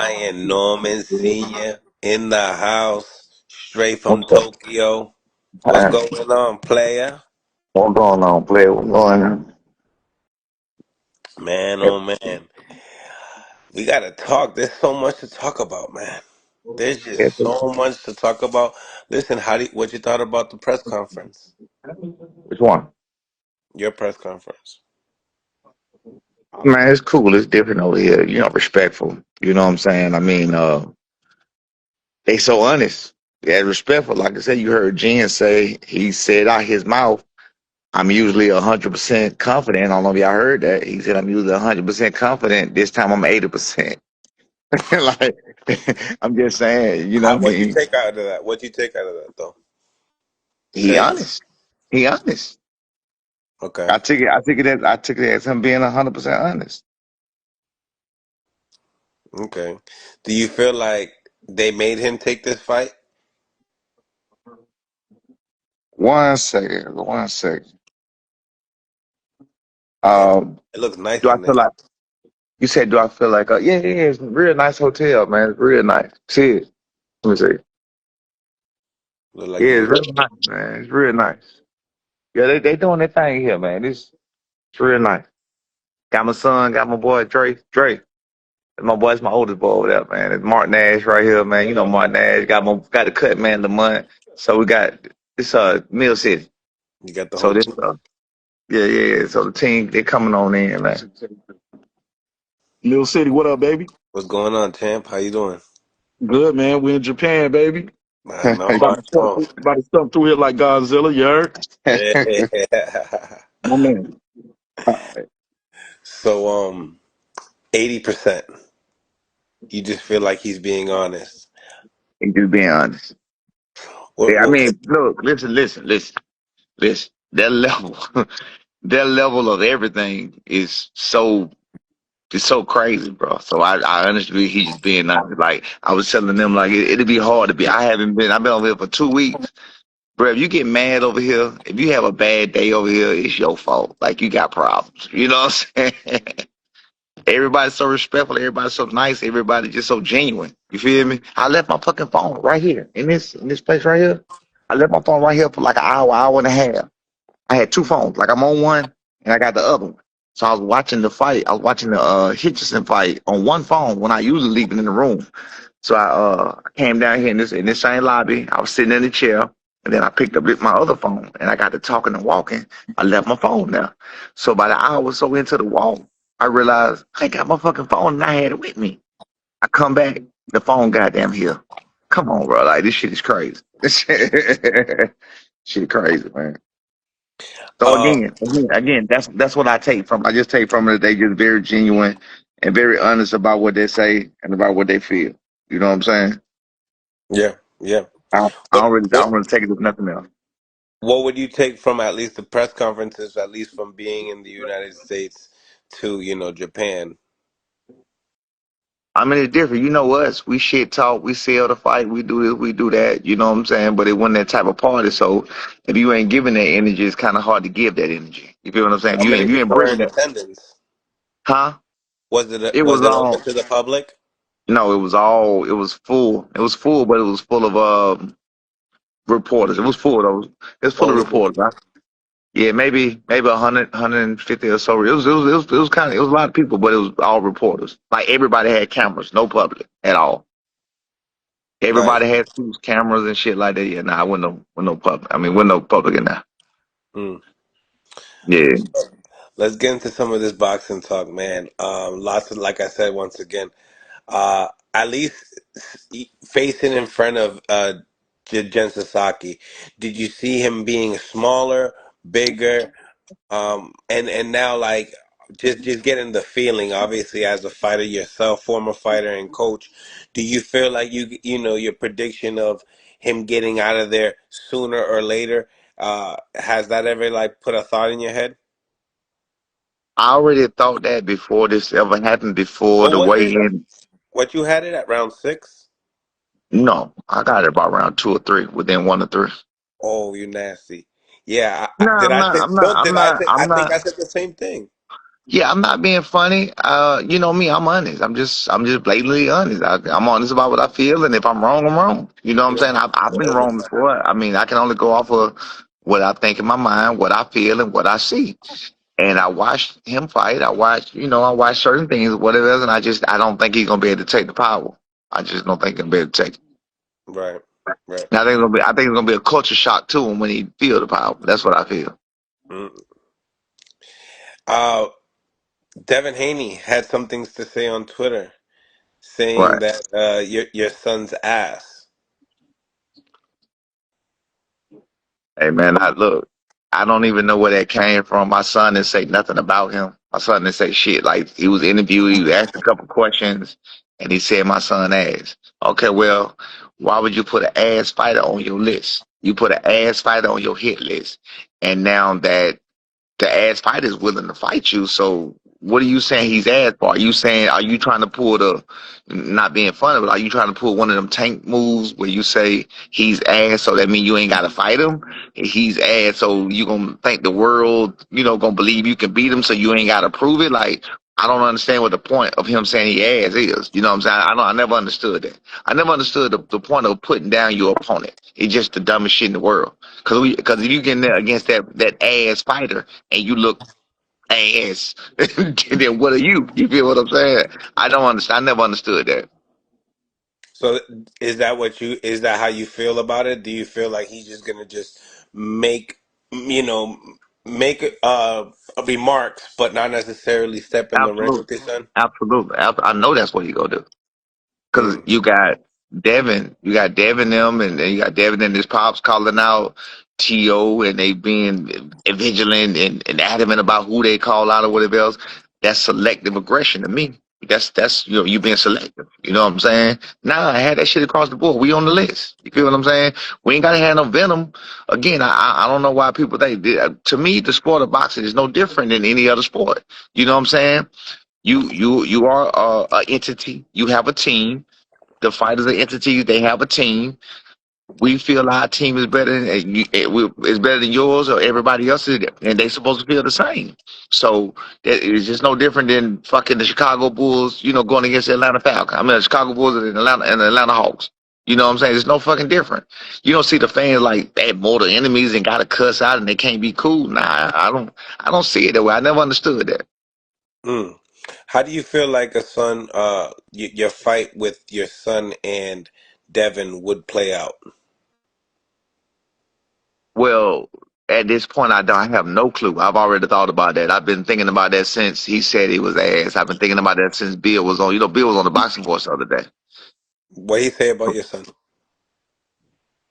Ryan Norman Sr. in the house, straight from What's up? Tokyo. What's Uh, going on, player? what's going on, player? What's going on? Man, oh man. We gotta talk. There's so much to talk about, man. There's just so much to talk about. Listen, what you thought about the press conference? Which one? Your press conference. Man, it's cool. It's different over here. Respectful. You know what I'm saying? I mean, they so honest. They're respectful. Like I said, you heard Jen say, he said out his mouth, I'm usually 100% confident. I don't know if y'all heard that. He said, I'm usually 100% confident. This time I'm 80%. Like, I'm just saying, you know what I What'd you mean? take out of that? What'd you take out of that, though? He Say, honest. He honest. okay, I took it as him being 100% honest. okay. Do you feel like they made him take this fight? 1 second. 1 second. Yeah, Um, it looks nice do I in there. feel like you said? Do I feel like? Yeah, yeah, yeah, it's a real nice hotel, man. It's real nice. See it? Let me see. Look like Yeah, you. it's real nice, man. It's real nice. Yeah, they doing their thing here, man. It's real nice. Got my son, got my boy Dre. Dre, my boy's my oldest boy over there, man. It's Martin Nash right here, man. You know Martin Nash got the cut man of the month. So we got this Mill City. You got the So whole this team. yeah, yeah, yeah. So the team they coming on in, man. Lil City, what up, baby? What's going on, champ? How you doing? Good, man. We in Japan, baby. I know, About I to step know. through, about to step through here like Godzilla, you heard? Yeah. My man. So, 80%. You just feel like he's being honest. And just being honest. What? Yeah, I What? mean, look, listen. That level, that level of everything is so crazy, bro. So I honestly, he's just being honest. Like I was telling them, like it'd be hard to be. I've been over here for 2 weeks, bro. If you get mad over here, if you have a bad day over here, it's your fault. Like you got problems. You know what I'm saying? Everybody's so respectful. Everybody's so nice. Everybody just so genuine. You feel me? I left my fucking phone right here in this place right here. I left my phone right here for like an hour and a half. I had two phones. Like I'm on one and I got the other one. So I was watching the fight. I was watching the Hitchison fight on one phone when I usually leave it in the room. So I came down here in this same lobby. I was sitting in the chair, and then I picked up my other phone, and I got to talking and walking. I left my phone there. So by the hour or so into the walk, I realized I ain't got my fucking phone, and I had it with me. I come back, the phone goddamn here. Come on, bro. Like this shit is crazy. This shit crazy, man. So Uh, again, that's what I take from. I just take from it that they just very genuine and very honest about what they say and about what they feel. You know what I'm saying? yeah, yeah. I What? don't really, I What? don't really take it as nothing else. What would you take from at least the press conferences, at least from being in the United States to Japan? I mean, it's different. You know us. We shit talk. We sell the fight. We do this. We do that. You know what I'm saying? But it wasn't that type of party. So if you ain't giving that energy, it's kind of hard to give that energy. You feel what I'm saying? If How you many if you ain't people were bringing in that, attendance? huh? Was it It was was it open all to the public? no. It was all. It was full. It was full, but it was full of reporters. It was full of those. It was full of Only reporters. Yeah, maybe 150 or so. It was kind of it was a lot of people, but it was all reporters. Like everybody had cameras, no public at all. nice. Everybody had suits, cameras and shit like that. Yeah, nah, with no public. I mean, with no public in there. Mm. Yeah, Let's get into some of this boxing talk, man. Lots of, like I said once again, at least facing in front of Jen Sasaki. Did you see him being smaller, bigger? And now like just getting the feeling, obviously as a fighter yourself, former fighter and coach, do you feel like your prediction of him getting out of there sooner or later, has that ever like put a thought in your head? I already thought that before this ever happened. Before What the was weigh it? in, What you had it at round six? no, I got it about round 2 or 3, within 1 or 3. Oh, you nasty. Yeah, No, did I'm I not. say I'm not. no, I'm did I not. say I I'm think not. I said the same thing. Yeah, I'm not being funny. You know me, I'm honest. I'm just blatantly honest. I'm honest about what I feel, and if I'm wrong, I'm wrong. You know what I'm saying? I've been wrong before. I mean, I can only go off of what I think in my mind, what I feel, and what I see. And I watched him fight. I watched certain things, whatever, and I don't think he's gonna be able to take the power. I just don't think he'll be able to take it. Right, right. And I think it's gonna be a culture shock to him when he feel the power. That's what I feel. Mm. Uh, Devin Haney had some things to say on Twitter, saying Right. that your son's ass. Hey man, I don't even know where that came from. My son didn't say nothing about him. My son didn't say shit. Like he was interviewed, he was asked a couple questions, and he said my son ass. Okay, well, why would you put an ass fighter on your list? You put an ass fighter on your hit list, and now that the ass fighter is willing to fight you. So what are you saying he's ass for? Are you trying to pull the, not being funny, but are you trying to pull one of them tank moves where you say he's ass, so that means you ain't got to fight him? He's ass, so you gonna think the world, gonna believe you can beat him, so you ain't got to prove it? Like, I don't understand what the point of him saying he ass is. You know what I'm saying? I never understood that. I never understood the point of putting down your opponent. It's just the dumbest shit in the world. Because if you get in there against that ass fighter and you look ass, then what are you? You feel what I'm saying? I don't understand. I never understood that. So is that how you feel about it? Do you feel like he's just gonna just make you know make remarks, but not necessarily step in the ring Absolutely. with his son? Absolutely. I know that's what he gonna do. Because Mm. You got Devin them, and then you got Devin and his pops calling out To, and they being vigilant and adamant about who they call out or whatever else. That's selective aggression to me. That's you being selective. You know what I'm saying? Nah, I had that shit across the board. We on the list. You feel what I'm saying? We ain't gotta have no venom. Again, I don't know why people think. To me, the sport of boxing is no different than any other sport. You know what I'm saying? You are a entity. You have a team. The fighters are entities. They have a team. We feel our team is better than is better than yours or everybody else's, and they supposed to feel the same. So it's just no different than fucking the Chicago Bulls, going against the Atlanta Falcons. I mean, the Chicago Bulls and the Atlanta Hawks. You know what I'm saying? It's no fucking different. You don't see the fans like they have mortal enemies and got to cuss out and they can't be cool. Nah, I don't see it that way. I never understood that. Mm. How do you feel like a son, your fight with your son and Devin would play out? Well, at this point, I have no clue. I've already thought about that. I've been thinking about that since he said he was ass. I've been thinking about that since Bill was on. Bill was on the boxing force the other day. What he say about your son?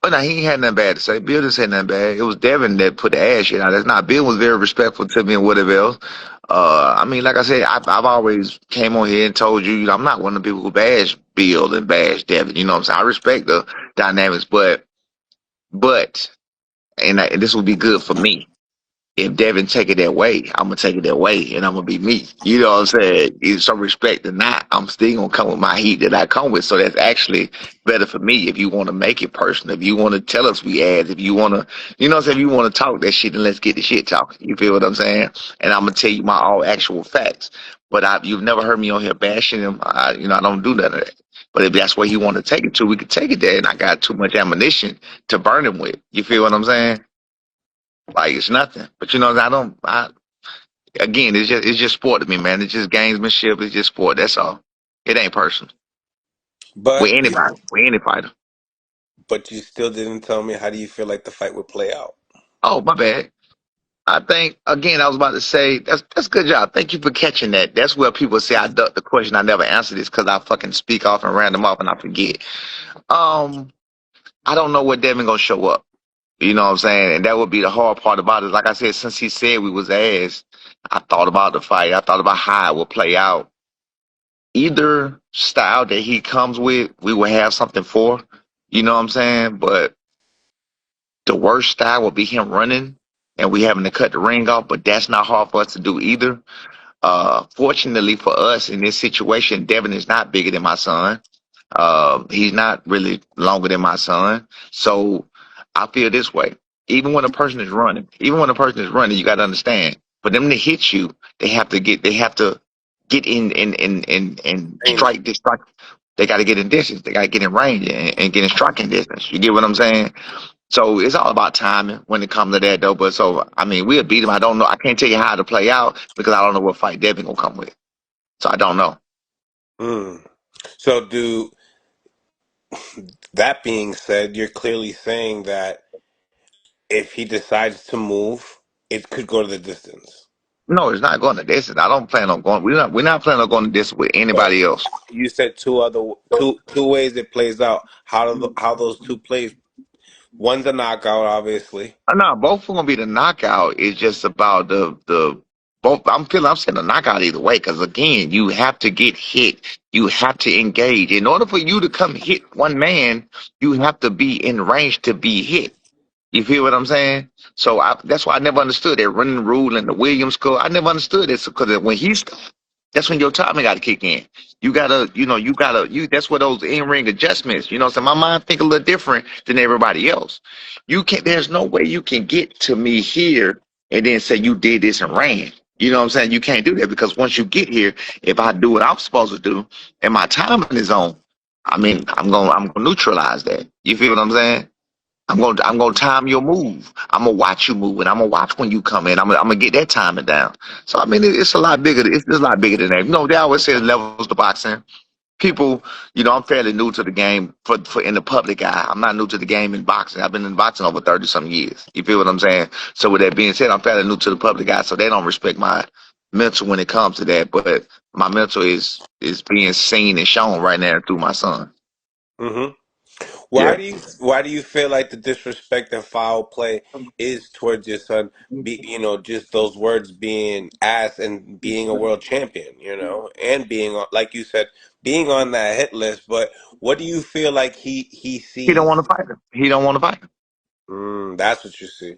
But now he ain't had nothing bad to say. Bill didn't say nothing bad. It was Devin that put the ass shit out. That's not Bill was very respectful to me and whatever else. I mean, like I said, I've always came on here and told you, I'm not one of the people who bash Bill and bash Devin. You know what I'm saying? I respect the dynamics, but, and this would be good for me. If Devin take it that way, I'm gonna take it that way, and I'm gonna be me. You know what I'm saying? In some respect or not, I'm still gonna come with my heat that I come with. So that's actually better for me. If you want to make it personal, if you want to tell us we ads, if you want to, what I'm saying, if you want to talk that shit, then let's get the shit talking. You feel what I'm saying? And I'm gonna tell you my all actual facts. But you've never heard me on here bashing him. I don't do none of that. But if that's where he want to take it to, we could take it there. And I got too much ammunition to burn him with. You feel what I'm saying? Like it's nothing. But I don't. Again, it's just sport to me, man. It's just gamesmanship. It's just sport. That's all. It ain't personal. But With anybody, with any fighter. but you still didn't tell me how do you feel like the fight would play out? Oh, my bad. I think again, I was about to say that's a good job. Thank you for catching that. That's where people say I ducked the question. I never answer this because I fucking speak off and random off and I forget. Um, I don't know what Devin gonna show up. You know what I'm saying? And that would be the hard part about it. Like I said, since he said we was ass, I thought about the fight. I thought about how it would play out. Either style that he comes with, we will have something for. You know what I'm saying? But the worst style will be him running and we having to cut the ring off, but that's not hard for us to do either. Fortunately for us in this situation, Devin is not bigger than my son. He's not really longer than my son. So I feel this way. Even when a person is running, you got to understand. For them to hit you, they have to get in Range. strike. They got to get in distance. They got to get in range and get in striking distance. You get what I'm saying? So it's all about timing when it comes to that, though. But so I mean, we'll beat him. I don't know. I can't tell you how to play out because I don't know what fight Devin gonna come with. So I don't know. Mm. So, that being said, you're clearly saying that if he decides to move, it could go to the distance. No, it's not going to distance. I don't plan on going. We're not planning on going to distance with But anybody else. you said two ways it plays out. How those two plays? One's a knockout, obviously. No, both are gonna be the knockout. It's just about the both. I'm saying a knockout either way because again, you have to get hit. You have to engage. In order for you to come hit one man, you have to be in range to be hit. You feel what I'm saying? So that's why I never understood that running rule and the Williams score. I never understood this because when he's that's when your timing got to kick in. That's where those in-ring adjustments, so my mind think a little different than everybody else. There's no way you can get to me here and then say you did this and ran. You know what I'm saying? You can't do that because once you get here, if I do what I'm supposed to do and my timing is on, I mean, I'm gonna neutralize that. You feel what I'm saying? I'm gonna time your move. I'm gonna watch you move, and I'm gonna watch when you come in. I'm gonna get that timing down. So I mean, it's a lot bigger. It's a lot bigger than that. They always say levels to boxing. People, I'm fairly new to the game for in the public eye. I'm not new to the game in boxing. I've been in boxing over 30 some years. You feel what I'm saying? So with that being said, I'm fairly new to the public eye, so they don't respect my mental when it comes to that. But my mental is being seen and shown right now through my son. Hmm. Why Yeah. do you feel like the disrespect and foul play is towards your son? Just those words being asked and being a world champion, and being like you said, being on that hit list. But what do you feel like he He don't want sees? to fight him. He don't want to fight him. That's what you see.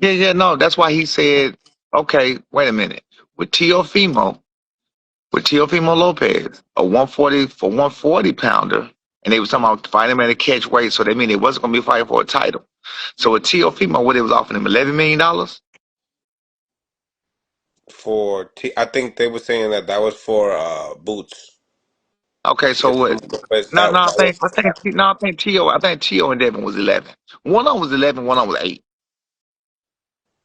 Yeah, yeah, no, that's why he said, okay, wait a minute. With Teofimo, with Teofimo Lopez, a 140 for 140 pounder, and they was talking about fighting him at a catch weight, so they mean it wasn't gonna be fighting for a title. So with Teofimo, what they was offering him $11 million. I think they were saying that was for Boots. Okay, so what? Teofimo Lopez, No, that no, was for fight. I think Teo and Devin was 11. One of them was 11, one of them was 8.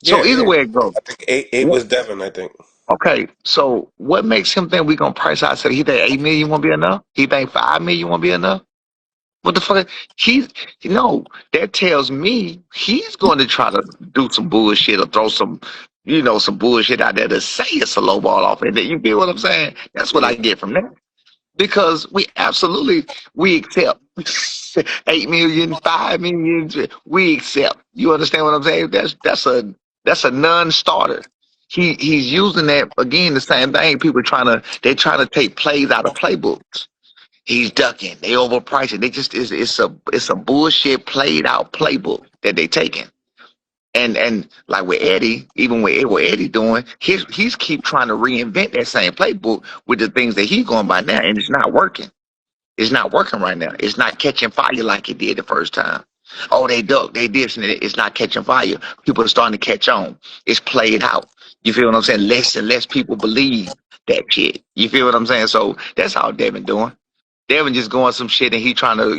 Yeah, So either yeah. way it goes. I think eight was Devin, I think. Okay, so what makes him think we gonna price out? Say he think 8 million won't be enough? He think 5 million won't be enough? What the fuck? He's no. That tells me he's going to try to do some bullshit or throw some bullshit out there to say it's a low ball off. And you feel what I'm saying? That's what I Mm. get from that. Because we accept 8 million, 5 million. We accept. You understand what I'm saying? That's a non-starter. He's using that again. The same thing. They're trying to take plays out of playbooks. He's ducking. They overprice it. They just it's a bullshit played out playbook that they taking. And like with Eddie, even with what Eddie doing, he's keep trying to reinvent that same playbook with the things that he's going by now, and it's not working. It's not working right now. It's not catching fire like it did the first time. Oh, they duck, they this, and it's not catching fire. People are starting to catch on. It's played out. You feel what I'm saying? Less and less people believe that shit. You feel what I'm saying? So that's how Devin doing. Devin just going some shit and he trying to,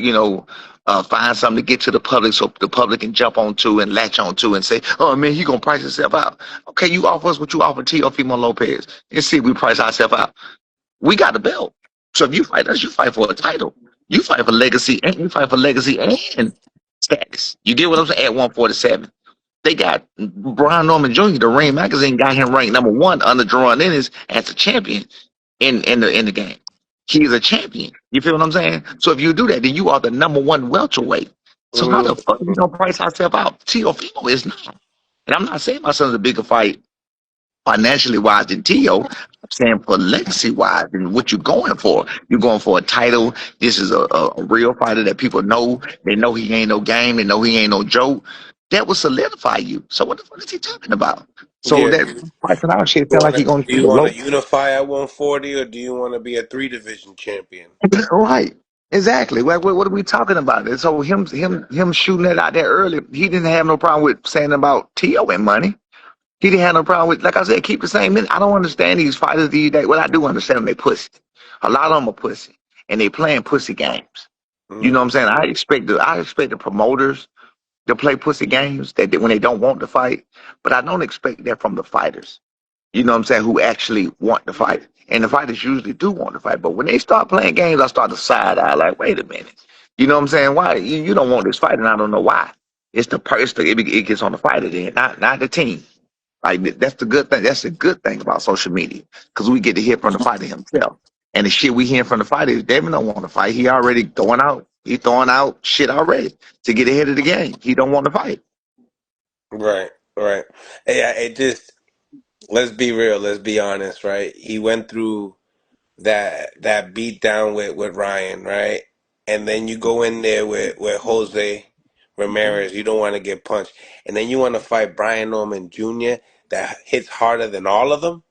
find something to get to the public so the public can jump onto and latch onto and say, oh man, he gonna price himself out. Okay, you offer us what you offer Teofimo Lopez and see if we price ourselves out. We got a belt. So if you fight us, you fight for a title. You fight for legacy and status. You get what I'm saying? At 147. They got Brian Norman Jr., the Ring magazine got him ranked number one under Jerron Ennis as a champion in the game. He's a champion. You feel what I'm saying? So if you do that, then you are the number one welterweight. So how the Mm. fuck are we gonna price ourselves out? Teofimo is not. And I'm not saying my son's a bigger fight financially wise than Tio. I'm saying for legacy wise and what you're going for. You're going for a title. This is a real fighter that people know. They know he ain't no game. They know he ain't no joke. That will solidify you. So what the fuck is he talking about? So Yeah. that pricing out shit You sound like want he to gonna do shoot you a want to low. unify at 140, or do you want to be a three division champion? Right. Exactly. What are we talking about? And so him shooting that out there early, he didn't have no problem with saying about T.O. and money. He didn't have no problem with, like I said, keep the same minute. I don't understand these fighters these days. Well, I do understand them. They pussy. A lot of them are pussy, and they playing pussy games. You know what I'm Mm, saying? I expect the promoters to play pussy games that when they don't want to fight, but I don't expect that from the fighters. You know what I'm saying? Who actually want to fight, and the fighters usually do want to fight. But when they start playing games, I start to side eye like, wait a minute. You know what I'm saying? Why you don't want this fight, and I don't know why. It's the person. It gets on the fighter then, not the team. Like that's the good thing. That's the good thing about social media because we get to hear from the fighter himself. And the shit we hear from the fighter is Devin don't want to fight. He already throwing out. He throwing out shit already to get ahead of the game. He don't want to fight. right, right. Yeah, it just let's be real, let's be honest, right? He went through that beat down with Ryan, right? And then you go in there with Jose Ramirez, you don't want to get punched. And then you want to fight Brian Norman Jr. that hits harder than all of them.